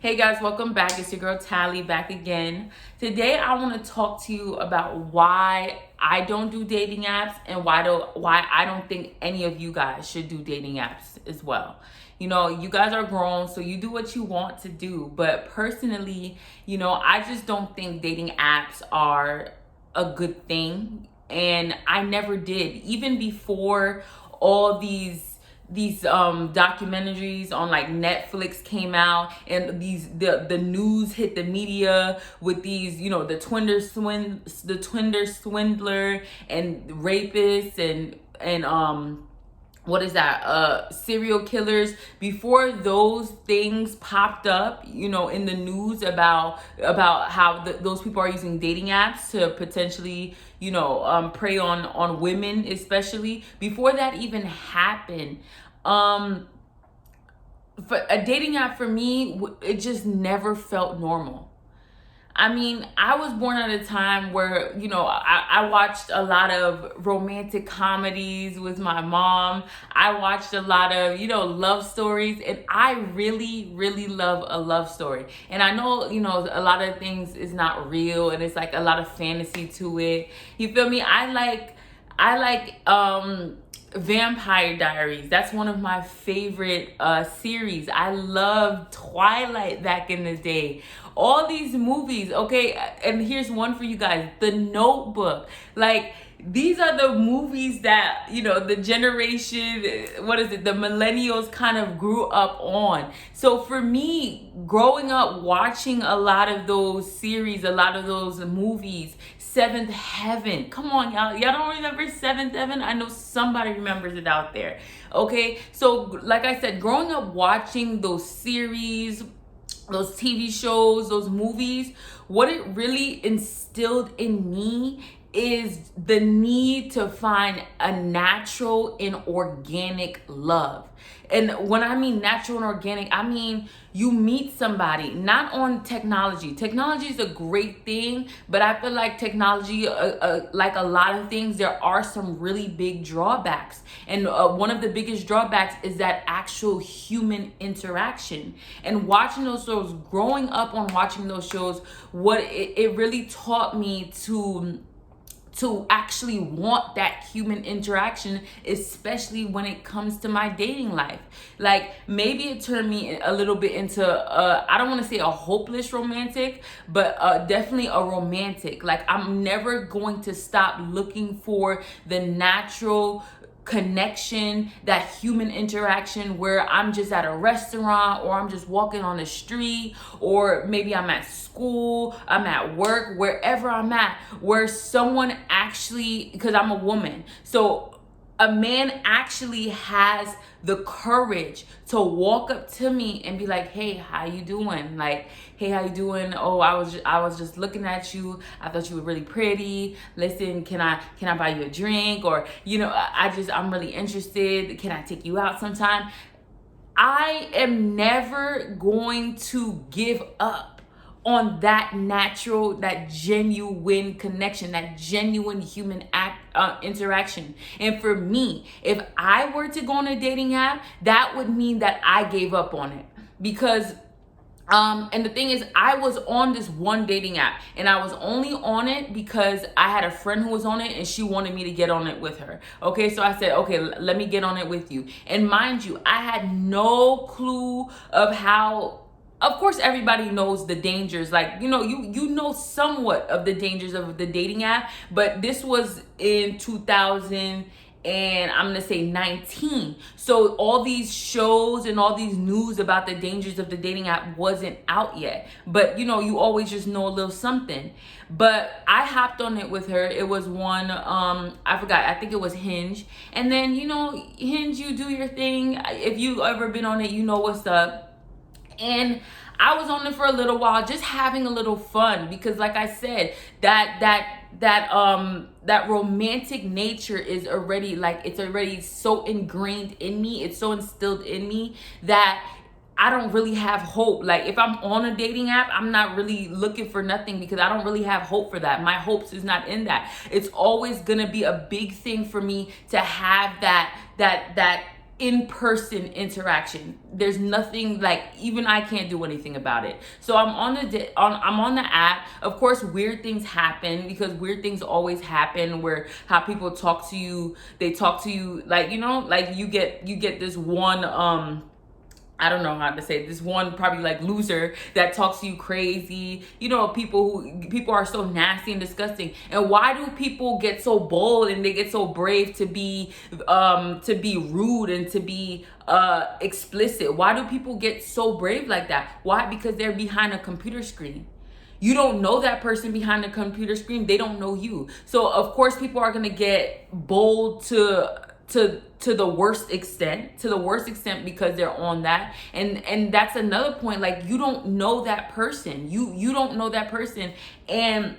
Hey guys, welcome back. It's your girl Tally back again. Today I want to talk to you about why I don't do dating apps and why I don't think any of you guys should do dating apps as well. You know, you guys are grown, so you do what you want to do. But personally, I just don't think dating apps are a good thing. And I never did. Even before all these documentaries on like Netflix came out and the news hit the media with these, the Twinder swindler and rapists and what is that, serial killers. Before those things popped up, in the news about how those people are using dating apps to potentially prey on women, especially before that even happened. For a dating app, for me, it just never felt normal. I mean, I was born at a time where, I watched a lot of romantic comedies with my mom. I watched a lot of, love stories, and I really, really love a love story. And I know, a lot of things is not real and it's like a lot of fantasy to it. You feel me? I like Vampire Diaries. That's one of my favorite series. I loved Twilight back in the day. All these movies, okay? And here's one for you guys, The Notebook. Like, these are the movies that, the generation, the millennials kind of grew up on. So for me, growing up watching a lot of those series, a lot of those movies, Seventh Heaven. Come on, y'all. Y'all don't remember Seventh Heaven? I know somebody remembers it out there. Okay? So, like I said, growing up watching those series, those TV shows, those movies, what it really instilled in me is the need to find a natural and organic love. And when I mean natural and organic, I mean you meet somebody, not on technology. Technology is a great thing, but I feel like technology, like a lot of things, there are some really big drawbacks. And one of the biggest drawbacks is that actual human interaction. And watching those shows, growing up on watching those shows, what it really taught me to actually want that human interaction, especially when it comes to my dating life. Like, maybe it turned me a little bit into, I don't want to say a hopeless romantic, but definitely a romantic. Like, I'm never going to stop looking for the natural connection, that human interaction where I'm just at a restaurant or I'm just walking on the street, or maybe I'm at school, I'm at work, wherever I'm at, where someone actually, because I'm a woman, so a man actually has the courage to walk up to me and be like, hey, how you doing? Like, hey, how you doing? Oh, I was just looking at you. I thought you were really pretty. Listen, can I buy you a drink? Or, I'm really interested. Can I take you out sometime? I am never going to give up on that natural, that genuine connection, that genuine human interaction. And for me, if I were to go on a dating app, that would mean that I gave up on it. Because and the thing is, I was on this one dating app, and I was only on it because I had a friend who was on it and she wanted me to get on it with her. Okay, so I said, okay, let me get on it with you. And mind you, I had no clue of how. Of course, everybody knows the dangers. Like, you know somewhat of the dangers of the dating app, but this was in 2000 and I'm gonna say 19. So all these shows and all these news about the dangers of the dating app wasn't out yet. But you always just know a little something. But I hopped on it with her. It was one, I forgot, I think it was Hinge. And then, Hinge, you do your thing. If you ever been on it, you know what's up. And I was on it for a little while, just having a little fun, because like I said, that romantic nature is already, like, it's already so ingrained in me. It's so instilled in me that I don't really have hope. Like, if I'm on a dating app, I'm not really looking for nothing, because I don't really have hope for that. My hopes is not in that. It's always gonna be a big thing for me to have that in-person interaction. There's nothing, like, even I can't do anything about it. So I'm on the app. Of course, weird things happen, because weird things always happen, where how people talk to you, they talk to you like, like you get this one I don't know how to say it, this one probably like loser that talks to you crazy. People are so nasty and disgusting. And why do people get so bold and they get so brave to be rude and to be explicit? Why do people get so brave like that? Why? Because they're behind a computer screen. You don't know that person behind the computer screen. They don't know you. So of course people are gonna get bold to the worst extent because they're on that. And that's another point. Like, you don't know that person. You don't know that person. And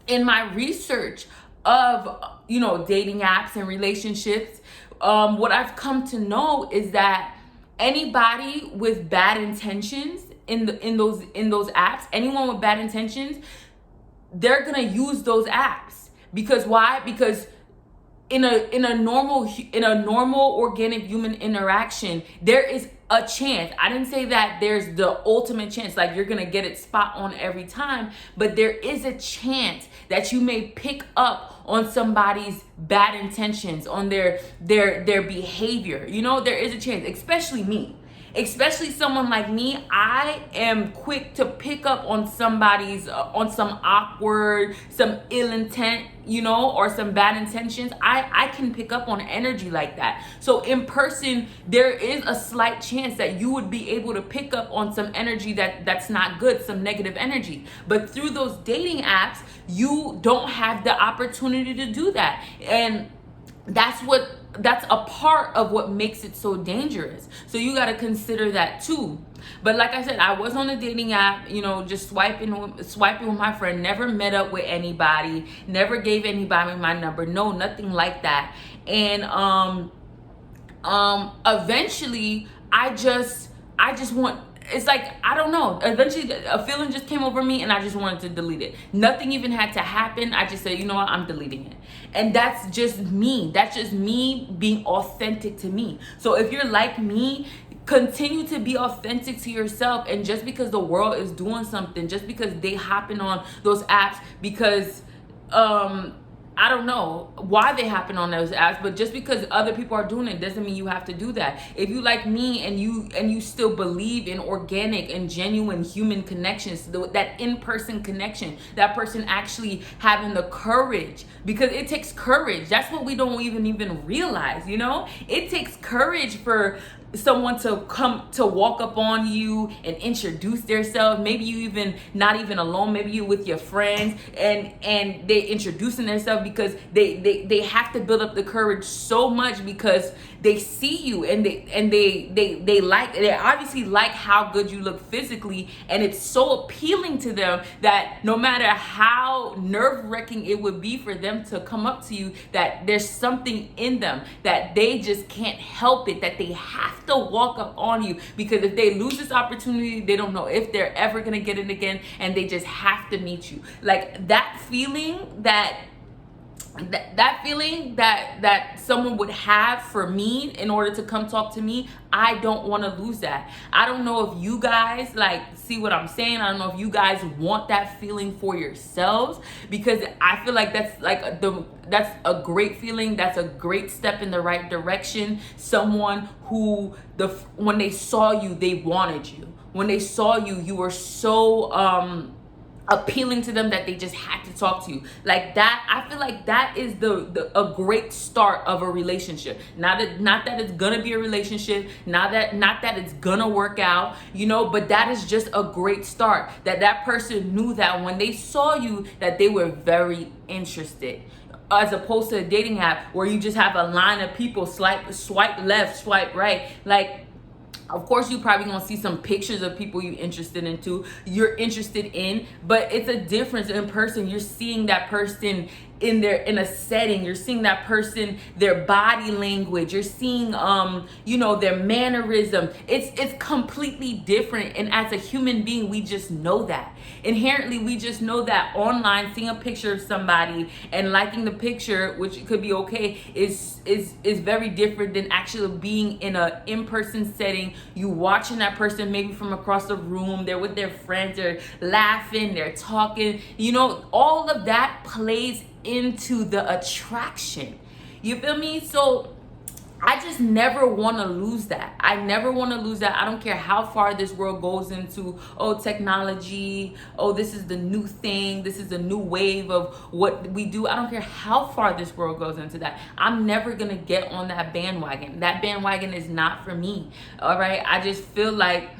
in my research of dating apps and relationships, what I've come to know is that anybody with bad intentions in those apps, anyone with bad intentions, they're gonna use those apps. Because why? Because in a normal organic human interaction, there is a chance. I didn't say that there's the ultimate chance, like you're gonna get it spot on every time, but there is a chance that you may pick up on somebody's bad intentions, on their behavior. There is a chance, especially someone like me. I am quick to pick up on somebody's on some awkward, some ill intent, or some bad intentions. I can pick up on energy like that. So in person, there is a slight chance that you would be able to pick up on some energy that's not good, some negative energy. But through those dating apps, you don't have the opportunity to do that. And that's a part of what makes it so dangerous. So you got to consider that too. But like I said, I was on a dating app, just swiping with my friend, never met up with anybody, never gave anybody my number, no, nothing like that. And eventually I just want, it's like, I don't know, eventually a feeling just came over me and I just wanted to delete it. Nothing even had to happen. I just said, you know what, I'm deleting it. And that's just me. That's just me being authentic to me. So if you're like me, continue to be authentic to yourself. And just because the world is doing something, just because they hopping on those apps, because I don't know why they happen on those apps, but just because other people are doing it doesn't mean you have to do that. If you like me and you still believe in organic and genuine human connections, that in-person connection, that person actually having the courage, because it takes courage. That's what we don't even realize, It takes courage for someone to come to walk up on you and introduce themselves. Maybe you even not even alone, maybe you with your friends, and they introducing themselves, because they have to build up the courage so much because they see you and they obviously like how good you look physically, and it's so appealing to them that no matter how nerve-wracking it would be for them to come up to you, that there's something in them that they just can't help it, that they have to walk up on you, because if they lose this opportunity, they don't know if they're ever gonna get it again, and they just have to meet you. Like that feeling that someone would have for me in order to come talk to me, I don't want to lose that. I don't know if you guys see what I'm saying. I don't know if you guys want that feeling for yourselves, because I feel like that's a great feeling. That's a great step in the right direction. Someone who when they saw you, they wanted you. When they saw you, you were so appealing to them that they just had to talk to you like that. I feel like that is a great start of a relationship. Not that it's gonna be a relationship, not that it's gonna work out, but that is just a great start, that person knew that when they saw you that they were very interested, as opposed to a dating app where you just have a line of people swipe left, swipe right. Like, of course, you probably gonna see some pictures of people you're interested in, but it's a difference. In person, you're seeing that person in a setting. You're seeing that person, their body language. You're seeing their mannerism. It's completely different. And as a human being, we just know that. Inherently, we just know that online, seeing a picture of somebody and liking the picture, which could be okay, is very different than actually being in a in-person setting. You watching that person maybe from across the room, they're with their friends, they're laughing, they're talking, all of that plays into the attraction. You feel me? So I just never want to lose that. I never want to lose that. I don't care how far this world goes into, technology, this is the new thing, this is the new wave of what we do. I don't care how far this world goes into that. I'm never going to get on that bandwagon. That bandwagon is not for me. All right? I just feel like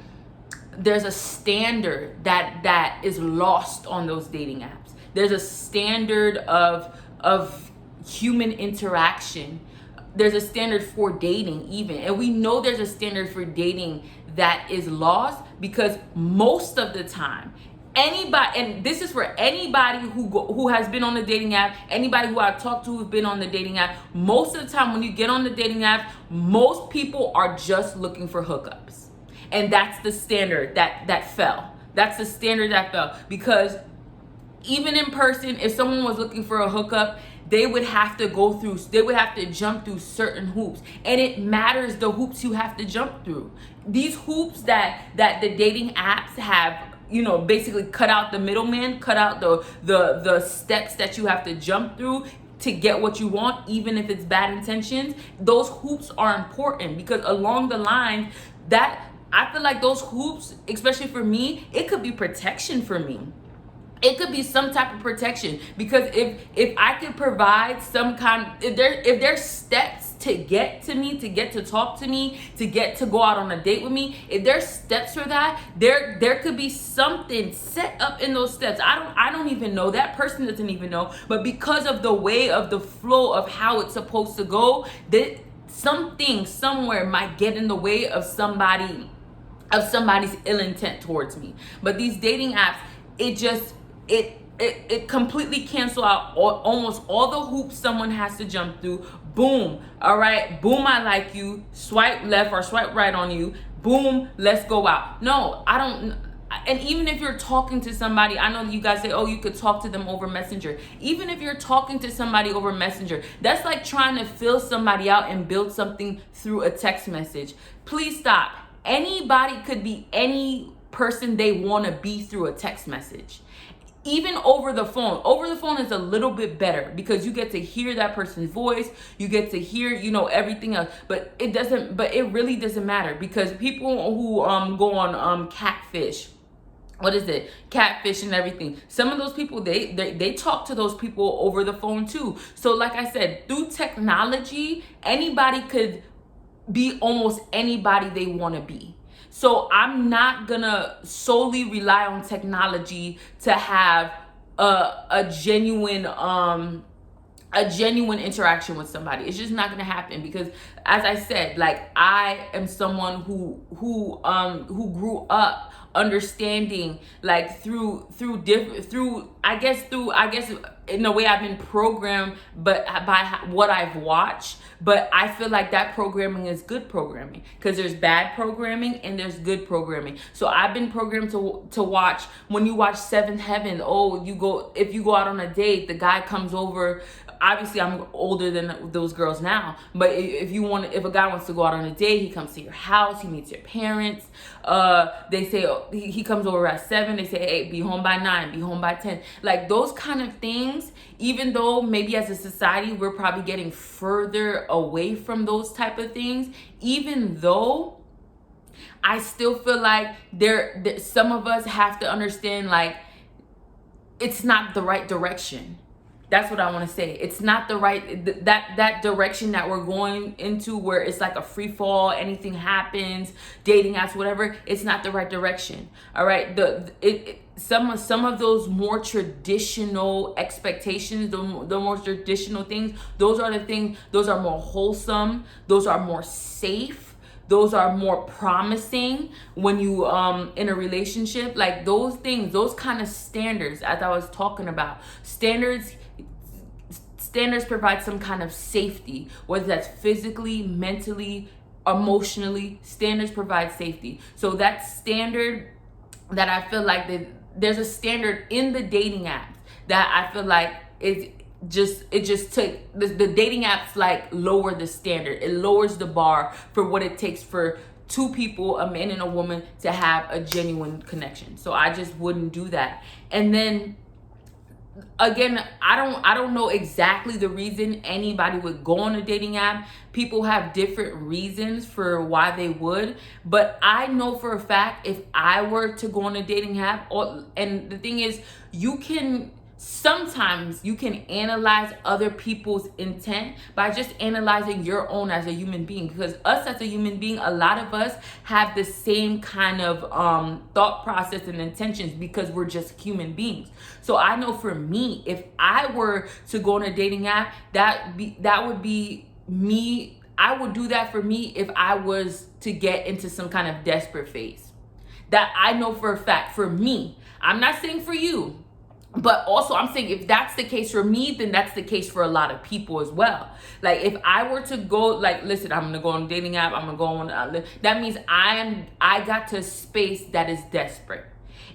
there's a standard that is lost on those dating apps. There's a standard of human interaction. There's a standard for dating even. And we know there's a standard for dating that is lost because most of the time, anybody, and this is for anybody who has been on the dating app, anybody who I've talked to who's been on the dating app, most of the time when you get on the dating app, most people are just looking for hookups. And that's the standard that fell. That's the standard that fell. Because even in person, if someone was looking for a hookup, they would have to jump through certain hoops. And it matters the hoops you have to jump through. These hoops that the dating apps have, basically cut out the middleman, cut out the steps that you have to jump through to get what you want, even if it's bad intentions. Those hoops are important because along the line, I feel like those hoops, especially for me, it could be protection for me. It could be some type of protection because if I could provide some kind, if there's steps to get to me, to get to talk to me, to get to go out on a date with me, if there's steps for that, there could be something set up in those steps. I don't even know. That person doesn't even know. But because of the way of the flow of how it's supposed to go, that something somewhere might get in the way of somebody's ill intent towards me. But these dating apps, it completely cancel out almost all the hoops someone has to jump through. Boom. All right. Boom. I like you. Swipe left or swipe right on you. Boom. Let's go out. No, I don't. And even if you're talking to somebody, I know you guys say, you could talk to them over Messenger. Even if you're talking to somebody over Messenger, that's like trying to fill somebody out and build something through a text message. Please stop. Anybody could be any person they want to be through a text message. Even over the phone. Over the phone is a little bit better because you get to hear that person's voice. You get to hear, everything else. But it really doesn't matter because people who go on catfish, what is it? Catfish and everything. Some of those people, they talk to those people over the phone too. So like I said, through technology, anybody could be almost anybody they want to be. So I'm not gonna solely rely on technology to have a genuine interaction with somebody. It's just not gonna happen because, as I said, like I am someone who grew up understanding, like through I guess in a way I've been programmed, but by what I've watched. But I feel like that programming is good programming because there's bad programming and there's good programming. So I've been programmed to watch. When you watch Seventh Heaven, if you go out on a date, the guy comes over. Obviously, I'm older than those girls now, but if a guy wants to go out on a date, he comes to your house, he meets your parents. They say he comes over at 7. They say, hey, be home by 9, be home by 10. Like those kind of things. Even though maybe as a society we're probably getting further away from those type of things, even though I still feel like some of us have to understand, like, it's not the right direction. That's what I want to say. It's not the right, that direction that we're going into where it's like a free fall, anything happens, dating apps, whatever. It's not the right direction. All right. Some of those more traditional expectations, the more traditional things, those are more wholesome. Those are more safe. Those are more promising when you in a relationship. Like those things, those kind of standards, as I was talking about, standards standards provide some kind of safety, whether that's physically, mentally, emotionally. Standards provide safety. So that standard that I feel like there's a standard in the dating apps that I feel like it just took the dating apps like lower the standard. It lowers the bar for what it takes for two people, a man and a woman, to have a genuine connection. So I just wouldn't do that. And then again, I don't know exactly the reason anybody would go on a dating app. People have different reasons for why they would, but I know for a fact if I were to go on a dating app, and the thing is, sometimes you can analyze other people's intent by just analyzing your own as a human being, because us as a human being, a lot of us have the same kind of thought process and intentions because we're just human beings. So I know for me, if I were to go on a dating app, that would be me. I would do that for me if I was to get into some kind of desperate phase. That I know for a fact for me. I'm not saying for you, but also I'm saying if that's the case for me, then that's the case for a lot of people as well. Like if I were to go, like, listen, I'm gonna go on a dating app, I'm gonna go on, that means I got to a space that is desperate.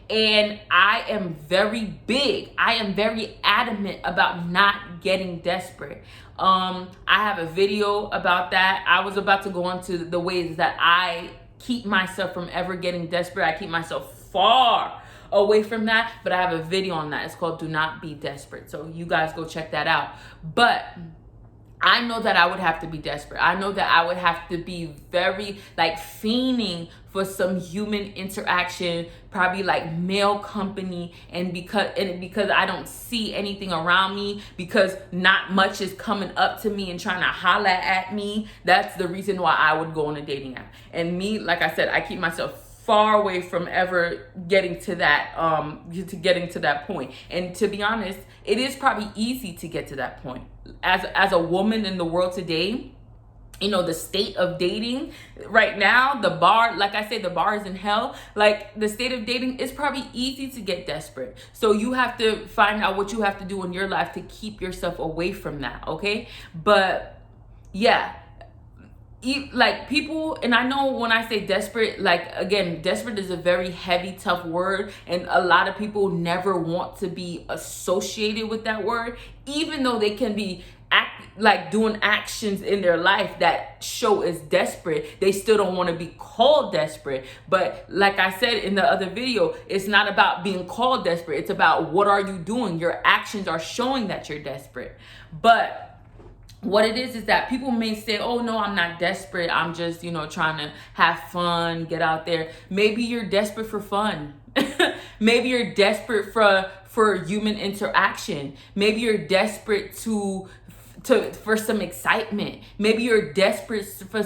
And I am very big, I am very adamant about not getting desperate. I have a video about that. I was about to go into the ways that I keep myself from ever getting desperate. I keep myself far away from that, but I have a video on that. It's called Do Not Be Desperate. So you guys go check that out. But I know that I would have to be desperate. I know that I would have to be very like fiending for some human interaction, probably like male company, and because I don't see anything around me, because not much is coming up to me and trying to holler at me. That's the reason why I would go on a dating app. And me, like I said, I keep myself far away from ever getting to that point. And to be honest, it is probably easy to get to that point. As a woman in the world today, you know, the state of dating right now, the bar, like I said, the bar is in hell. Like the state of dating, it's probably easy to get desperate. So you have to find out what you have to do in your life to keep yourself away from that, okay? But yeah, like people, and I know when I say desperate, like again, desperate is a very heavy, tough word, and a lot of people never want to be associated with that word, even though they can be doing actions in their life that show as desperate. They still don't want to be called desperate. But like I said in the other video, it's not about being called desperate. It's about what are you doing? Your actions are showing that you're desperate. But what it is that people may say, oh no, I'm not desperate, I'm just, trying to have fun, get out there. Maybe you're desperate for fun. Maybe you're desperate for human interaction. Maybe you're desperate for some excitement. Maybe you're desperate for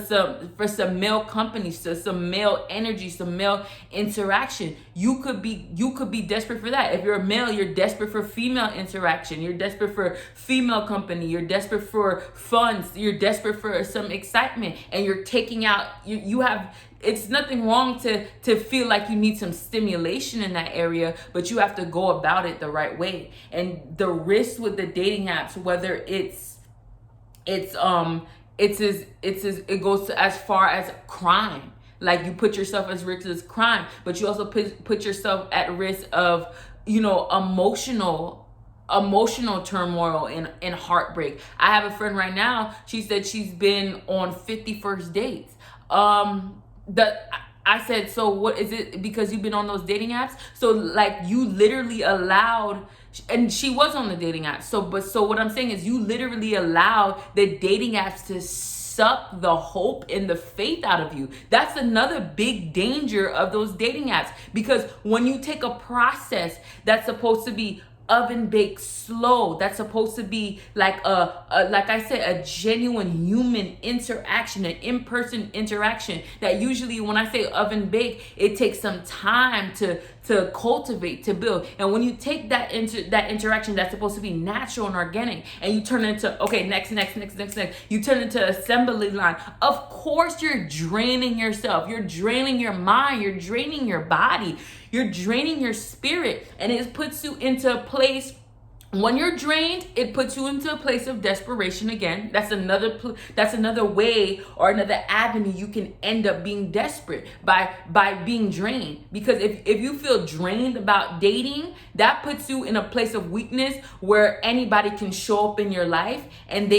some male company, so some male energy, some male interaction. You could be desperate for that. If you're a male, you're desperate for female interaction. You're desperate for female company. You're desperate for fun. You're desperate for some excitement, and you're taking out. You have. It's nothing wrong to feel like you need some stimulation in that area, but you have to go about it the right way. And the risk with the dating apps, whether it goes as far as crime. Like you put yourself as risk as crime, but you also put yourself at risk of, emotional turmoil and heartbreak. I have a friend right now. She said she's been on 50 first dates. I said, so what is it? Because you've been on those dating apps? So like you literally allowed, and she was on the dating apps. So what I'm saying is you literally allowed the dating apps to suck the hope and the faith out of you. That's another big danger of those dating apps, because when you take a process that's supposed to be oven baked slow, that's supposed to be like like I said, a genuine human interaction, an in-person interaction, that usually when I say oven baked, it takes some time to cultivate, to build. And when you take that interaction that's supposed to be natural and organic, and you turn it into, okay, next, you turn it into assembly line, of course you're draining yourself, you're draining your mind, you're draining your body, you're draining your spirit, and it puts you into a place When you're drained, it puts you into a place of desperation again. That's another way or another avenue you can end up being desperate by being drained. Because if you feel drained about dating, that puts you in a place of weakness where anybody can show up in your life, and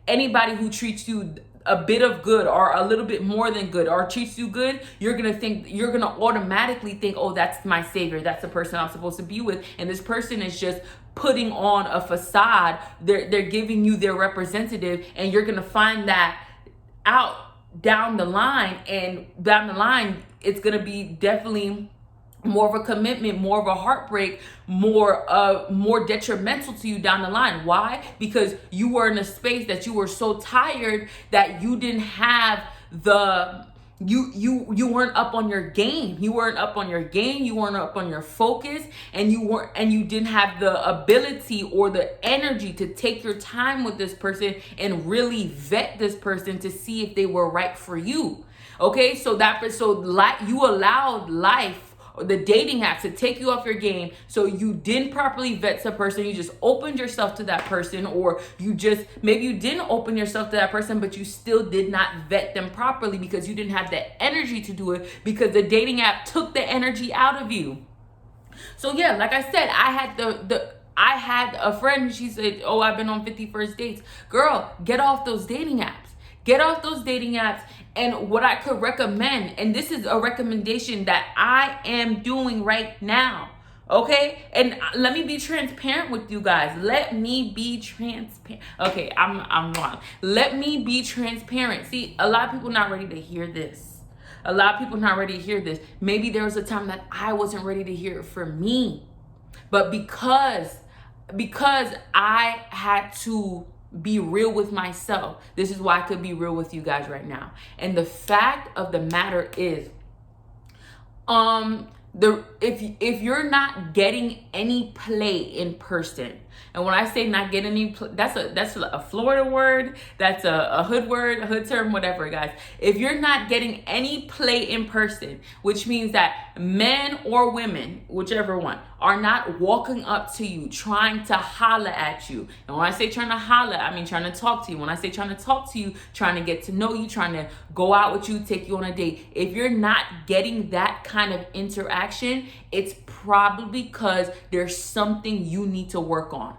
anybody who treats you a bit of good or a little bit more than good or treats you good, you're gonna automatically think, oh, that's my savior, that's the person I'm supposed to be with. And this person is just putting on a facade. They're giving you their representative, and you're gonna find that out down the line. And down the line, it's gonna be definitely more of a commitment, more of a heartbreak, more detrimental to you down the line. Why? Because you were in a space that you were so tired that you didn't have you weren't up on your game. You weren't up on your game. You weren't up on your focus, and you didn't have the ability or the energy to take your time with this person and really vet this person to see if they were right for you. Okay, so you allowed life, the dating apps, to take you off your game. So you didn't properly vet the person. You just opened yourself to that person, or maybe you didn't open yourself to that person, but you still did not vet them properly because you didn't have the energy to do it, because the dating app took the energy out of you. So yeah, like I said, I had a friend, she said, oh, I've been on 50 first dates. Girl, get off those dating apps. Get off those dating apps. And what I could recommend, and this is a recommendation that I am doing right now, okay? And let me be transparent with you guys. Let me be transparent. Okay, I'm wrong. Let me be transparent. See, a lot of people not ready to hear this. A lot of people not ready to hear this. Maybe there was a time that I wasn't ready to hear it for me. But because I had to be real with myself, this is why I could be real with you guys right now. And the fact of the matter is, if you're not getting any play in person, and when I say not getting any that's a Florida word, that's a hood word, a hood term, whatever, guys. If you're not getting any play in person, which means that men or women, whichever one, are not walking up to you trying to holler at you. And when I say trying to holler, I mean trying to talk to you. When I say trying to talk to you, trying to get to know you, trying to go out with you, take you on a date. If you're not getting that kind of interaction, it's probably because there's something you need to work on.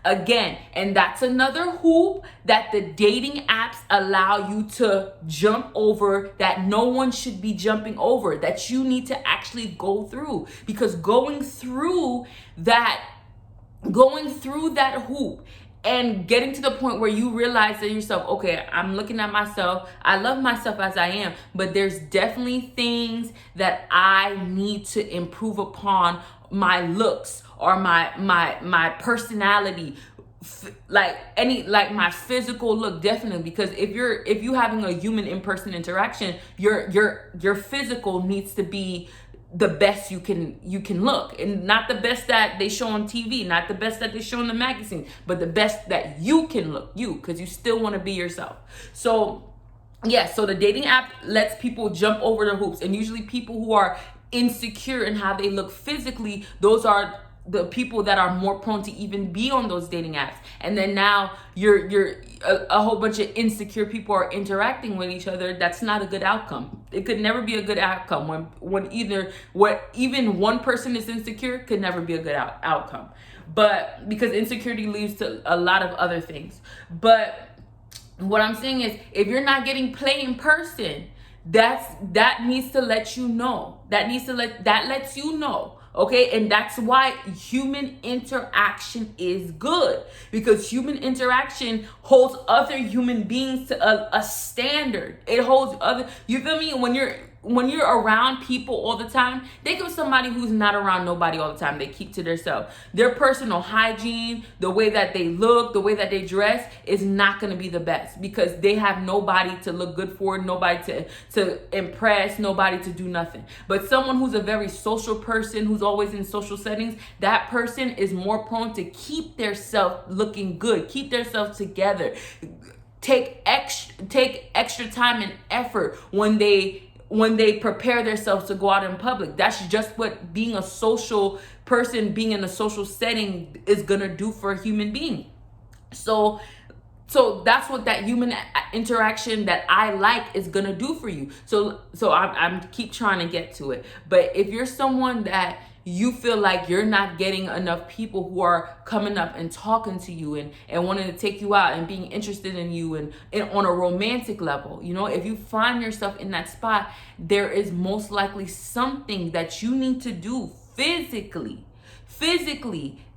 Again, and that's another hoop that the dating apps allow you to jump over, that no one should be jumping over, that you need to actually go through. Because going through that hoop and getting to the point where you realize that yourself, okay, I'm looking at myself, I love myself as I am, but there's definitely things that I need to improve upon, my looks or my personality, like my physical look, definitely. Because if you having a human in-person interaction, your physical needs to be the best you can look, and not the best that they show on TV, not the best that they show in the magazine, but the best that you can look, because you still want to be yourself. So yeah, so the dating app lets people jump over the hoops, and usually people who are insecure in how they look physically, those are the people that are more prone to even be on those dating apps. And then now you're a whole bunch of insecure people are interacting with each other. That's not a good outcome. It could never be a good outcome when even one person is insecure, could never be a good outcome. But because insecurity leads to a lot of other things. But what I'm saying is, if you're not getting play in person, that needs to let you know. That lets you know. Okay, and that's why human interaction is good, because human interaction holds other human beings to a standard. It holds you feel me? When you're around people all the time, think of somebody who's not around nobody all the time. They keep to themselves. Their personal hygiene, the way that they look, the way that they dress is not going to be the best, because they have nobody to look good for, nobody to impress, nobody to do nothing. But someone who's a very social person, who's always in social settings, that person is more prone to keep their self looking good, keep their self together, take extra time and effort when they when they prepare themselves to go out in public. That's just what being a social person, being in a social setting is gonna do for a human being. So that's what that human interaction that I like is gonna do for you. So I'm keep trying to get to it. But if you're someone that you feel like you're not getting enough people who are coming up and talking to you and wanting to take you out and being interested in you and on a romantic level, if you find yourself in that spot, there is most likely something that you need to do physically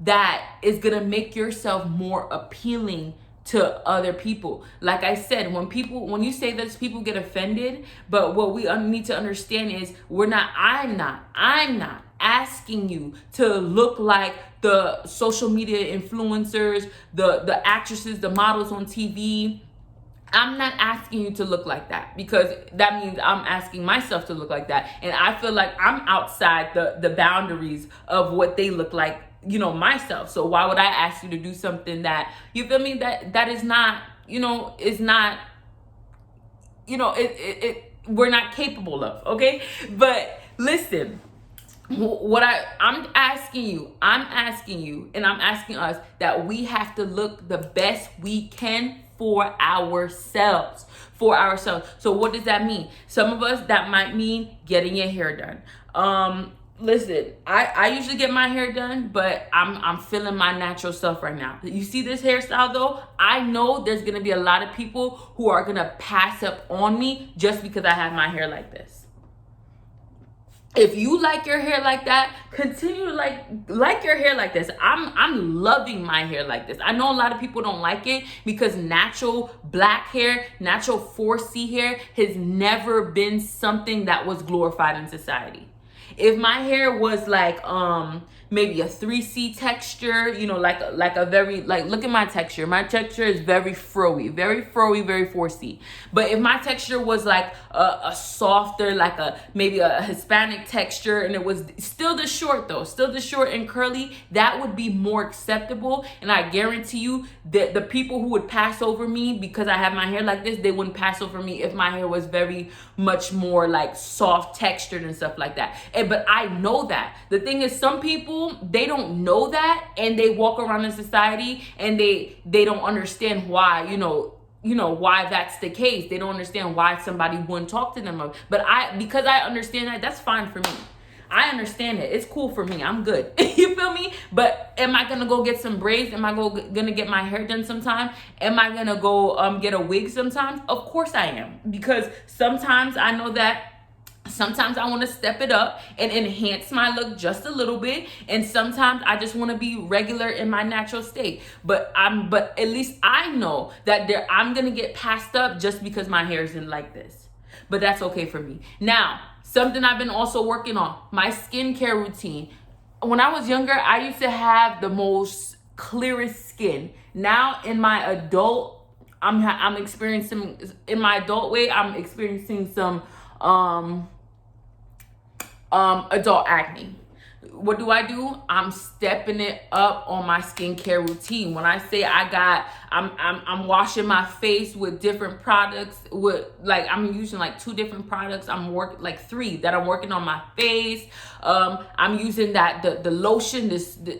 that is gonna make yourself more appealing to other people. Like I said, when you say this, people get offended, but what we need to understand is I'm not asking you to look like the social media influencers, the actresses, the models on TV. I'm not asking you to look like that, because that means I'm asking myself to look like that. And I feel like I'm outside the boundaries of what they look like, myself. So why would I ask you to do something that, you feel me, that is not, is not, we're not capable of, okay? But listen, I'm asking you, and I'm asking us that we have to look the best we can for ourselves. So what does that mean? Some of us, that might mean getting your hair done. Listen, I usually get my hair done, but I'm feeling my natural self right now. You see this hairstyle though? I know there's gonna be a lot of people who are gonna pass up on me just because I have my hair like this. If you like your hair like that, continue to like your hair like this. I'm loving my hair like this. I know a lot of people don't like it because natural black hair, natural 4C hair has never been something that was glorified in society. If my hair was like maybe a 3C texture, like a very, look at my texture. My texture is very froey, very 4C. But if my texture was like a softer, like maybe a Hispanic texture, and it was still the short and curly, that would be more acceptable. And I guarantee you that the people who would pass over me because I have my hair like this, they wouldn't pass over me if my hair was very much more like soft textured and stuff like that. But I know that. The thing is, some people, they don't know that, and they walk around in society and they don't understand why, why that's the case. They don't understand why somebody wouldn't talk to them. But because I understand that, that's fine for me. I understand it. It's cool for me. I'm good. You feel me? But am I gonna go get some braids? Am I gonna get my hair done sometime? Am I gonna go get a wig sometimes? Of course I am. Because sometimes I know that sometimes I want to step it up and enhance my look just a little bit, and sometimes I just want to be regular in my natural state. But at least I know that I'm gonna get passed up just because my hair isn't like this. But that's okay for me. Now, something I've been also working on, my skincare routine. When I was younger, I used to have the most clearest skin. Now in my adult, I'm experiencing, in my adult way, I'm experiencing some adult acne. What do? I'm stepping it up on my skincare routine. When I say I'm washing my face with different products, I'm using like 2 different products. I'm working like 3 that I'm working on my face. I'm using the lotion.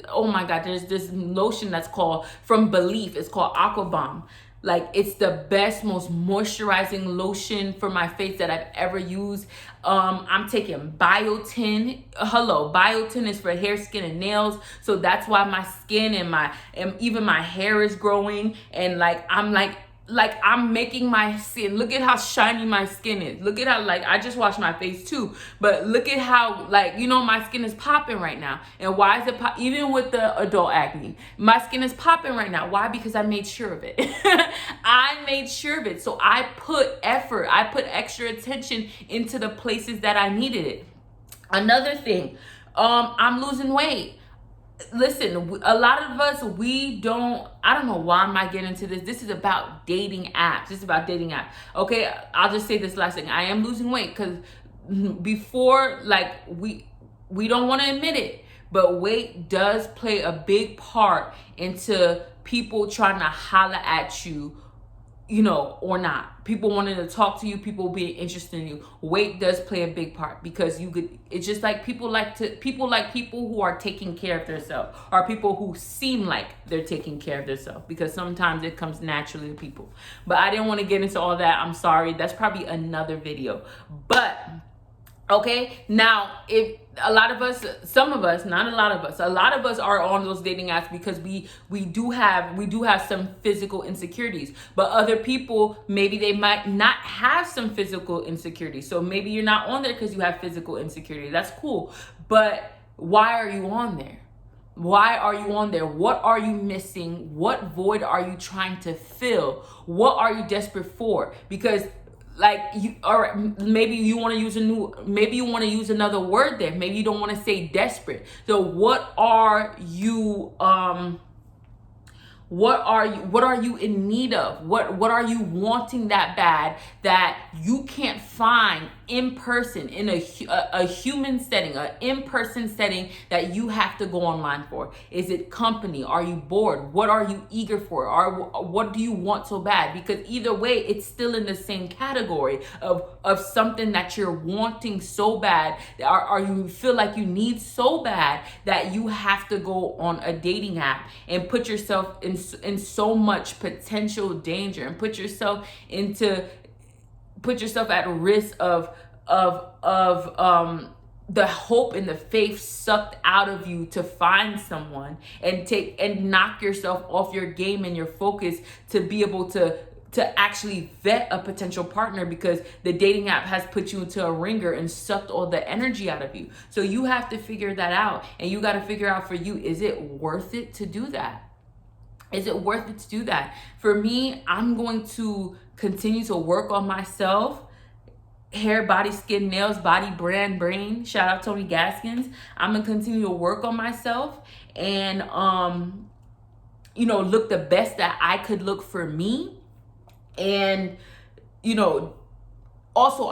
Oh my God, there's this lotion that's called from Belief. It's called Aquabomb. Like, it's the best, most moisturizing lotion for my face that I've ever used. I'm taking biotin. Biotin is for hair, skin, and nails. So that's why my skin and even my hair is growing. And I'm making my skin, look at how shiny my skin is. Look at how, I just washed my face too, but look at how, my skin is popping right now. And why is it even with the adult acne, my skin is popping right now? Why? Because I made sure of it. I made sure of it. So I put effort, I put extra attention into the places that I needed it. Another thing, I'm losing weight. Listen, a lot of us, I don't know why am I getting into this. This is about dating apps. Okay, I'll just say this last thing. I am losing weight because before, we don't want to admit it, but weight does play a big part into people trying to holler at you you know, or not. People wanting to talk to you, people being interested in you. Weight does play a big part, because you could, it's just like people like people who are taking care of themselves, or people who seem like they're taking care of themselves, because sometimes it comes naturally to people. But I didn't want to get into all that. I'm sorry. That's probably another video. But okay, now if a lot of us, some of us, not a lot of us, a lot of us are on those dating apps because we do have some physical insecurities. But other people, maybe they might not have some physical insecurities. So maybe you're not on there because you have physical insecurity. That's cool. But why are you on there? Why are you on there? What are you missing? What void are you trying to fill? What are you desperate for? Because like you, or maybe you want to use maybe you want to use another word there. Maybe you don't want to say desperate. So what are you what are you in need of? What are you wanting that bad that you can't find in person, in a human setting, an in-person setting, that you have to go online for? Is it company? Are you bored? What are you eager for? What do you want so bad? Because either way, it's still in the same category of something that you're wanting so bad, or you feel like you need so bad that you have to go on a dating app and put yourself in so much potential danger, and put yourself at risk of the hope and the faith sucked out of you to find someone, and knock yourself off your game and your focus to be able to actually vet a potential partner, because the dating app has put you into a ringer and sucked all the energy out of you. So you have to figure that out, and you got to figure out for you, is it worth it to do that? Is it worth it to do that? For me, I'm going to continue to work on myself. Hair, body, skin, nails, body, brand, brain. Shout out Tony Gaskins. I'm gonna continue to work on myself and look the best that I could look for me. And also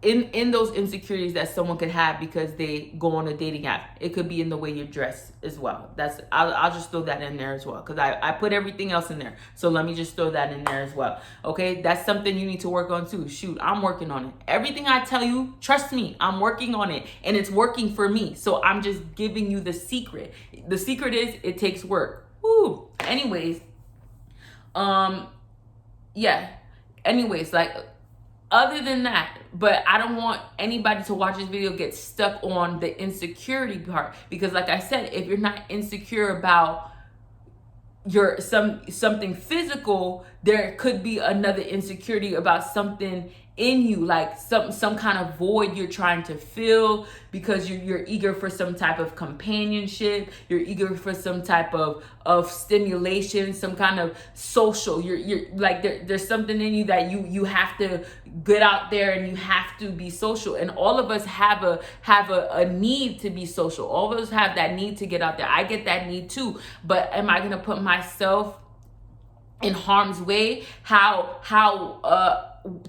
in those insecurities that someone could have because they go on a dating app, it could be in the way you're dressed as well. I'll just throw that in there as well, because I put everything else in there, so let me just throw that in there as well. Okay, that's something you need to work on too. Shoot, I'm working on it. Everything I tell you, trust me, I'm working on it, and it's working for me. So I'm just giving you the secret. The secret is it takes work. Woo. Anyways, like, other than that, but I don't want anybody to watch this video get stuck on the insecurity part, because like I said, if you're not insecure about something physical, there could be another insecurity about something in you, like some kind of void you're trying to fill, because you're eager for some type of companionship, you're eager for some type of stimulation, some kind of social, you're like there's something in you that you have to get out there, and you have to be social. And all of us have a need to be social. All of us have that need to get out there. I get that need too, but am I gonna put myself in harm's way?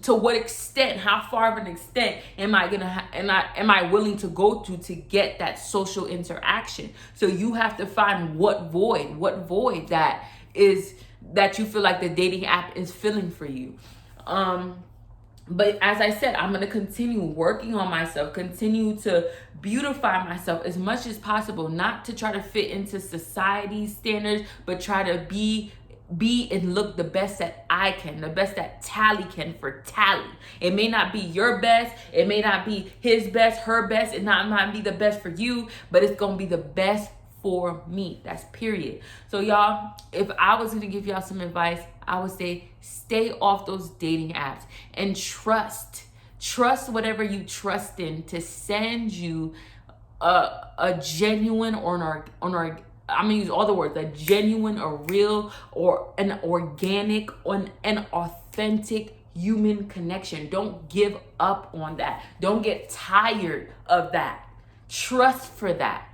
To what extent, how far of an extent am I willing to go to get that social interaction? So you have to find what void that you feel like the dating app is filling for you. But as I said, I'm going to continue working on myself, continue to beautify myself as much as possible, not to try to fit into society's standards, but try to be and look the best that I can, the best that Tally can for Tally. It may not be your best, it may not be his best, her best, it might be the best for you, but it's gonna be the best for me. That's period. So y'all, if I was gonna give y'all some advice, I would say stay off those dating apps and trust whatever you trust in to send you a genuine or I'm gonna use all the words, a genuine, a real, or an organic, or an authentic human connection. Don't give up on that. Don't get tired of that. Trust for that.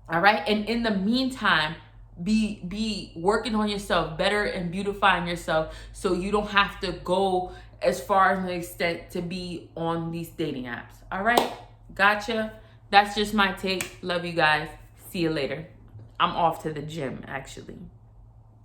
All right. And in the meantime, be working on yourself better and beautifying yourself, so you don't have to go as far as the extent to be on these dating apps. All right. Gotcha. That's just my take. Love you guys. See you later. I'm off to the gym, actually.